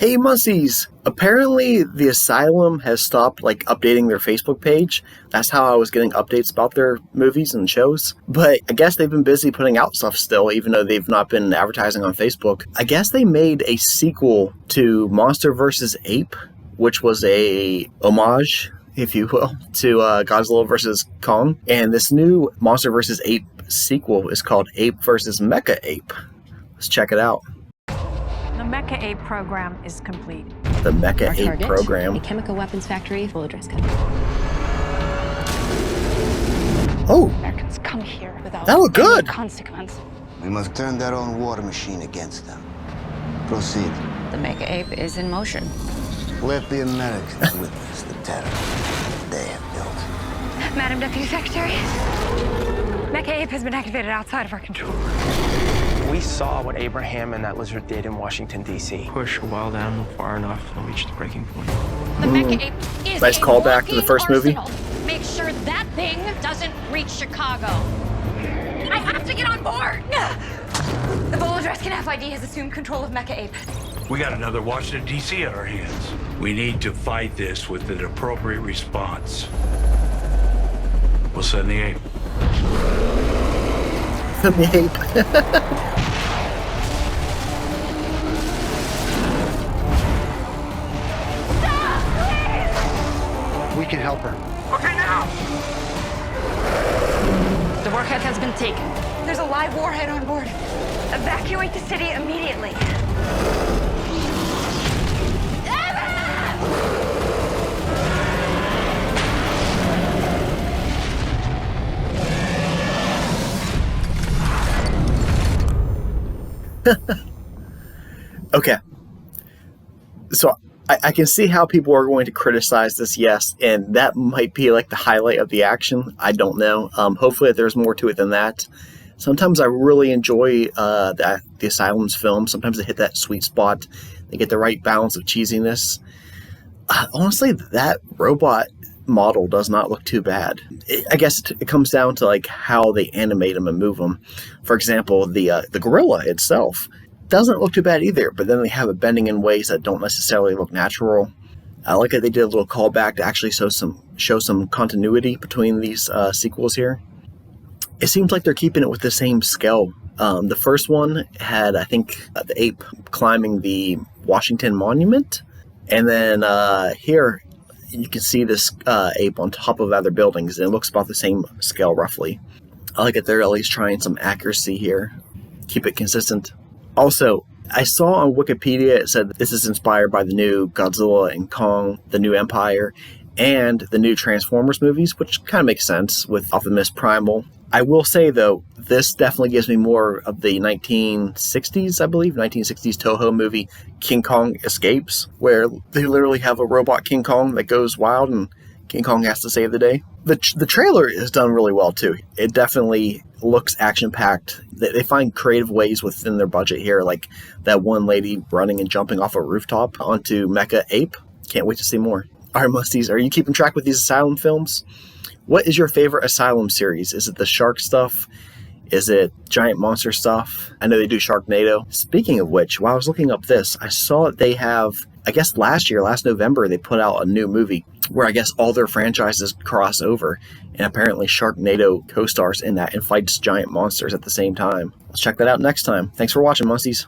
Hey Mussies! Apparently the Asylum has stopped updating their Facebook page. That's how I was getting updates about their movies and shows. But I guess they've been busy putting out stuff still, even though they've not been advertising on Facebook. I guess they made a sequel to Monster vs. Ape, which was a homage, if you will, to Godzilla vs. Kong. And this new Monster vs. Ape sequel is called Ape vs. MECHA Ape. Let's check it out. The MECHA APE program is complete. The MECHA APE program. A chemical weapons factory full address code. Oh! Americans come here without that looked good. consequence. We must turn their own war machine against them. Proceed. The MECHA APE is in motion. Let the Americans witness the terror they have built. Madam Deputy Secretary, MECHA APE has been activated outside of our control. We saw what Abraham and that lizard did in Washington, D.C. Push a wild animal far enough and reach the breaking point. The MECHA APE is nice callback to the first movie. Make sure that thing doesn't reach Chicago. I have to get on board! The full address can FID has assumed control of MECHA APE. We got another Washington, D.C. on our hands. We need to fight this with an appropriate response. We'll send the ape. The ape. We can help her. Okay, now! The warhead has been taken. There's a live warhead on board. Evacuate the city immediately. Okay. So I can see how people are going to criticize this, yes, and that might be the highlight of the action. I don't know. Hopefully there's more to it than that. Sometimes I really enjoy the Asylum's film. Sometimes they hit that sweet spot. They get the right balance of cheesiness. Honestly, that robot model does not look too bad. I guess it comes down to how they animate them and move them. For example, the gorilla itself doesn't look too bad either, but then they have it bending in ways that don't necessarily look natural. I like that they did a little callback to actually show some continuity between these sequels here. It seems like they're keeping it with the same scale. The first one had, I think, the ape climbing the Washington Monument, and then here you can see this ape on top of other buildings, and it looks about the same scale roughly. I like that they're at least trying some accuracy here. Keep it consistent. Also, I saw on Wikipedia it said that this is inspired by the new Godzilla and Kong, the New Empire, and the new Transformers movies, which kind of makes sense with Optimus Primal. I will say, though, this definitely gives me more of the 1960s, I believe, 1960s Toho movie King Kong Escapes, where they literally have a robot King Kong that goes wild and King Kong has to save the day. The trailer is done really well, too. It definitely looks action-packed. They find creative ways within their budget here, like that one lady running and jumping off a rooftop onto MECHA Ape. Can't wait to see more. All right, Musties, are you keeping track with these Asylum films? What is your favorite Asylum series? Is it the shark stuff? Is it giant monster stuff? I know they do Sharknado. Speaking of which, while I was looking up this, I saw that they have, I guess last November, they put out a new movie where I guess all their franchises cross over, and apparently Sharknado co-stars in that and fights giant monsters at the same time. Let's check that out next time. Thanks for watching, Musties.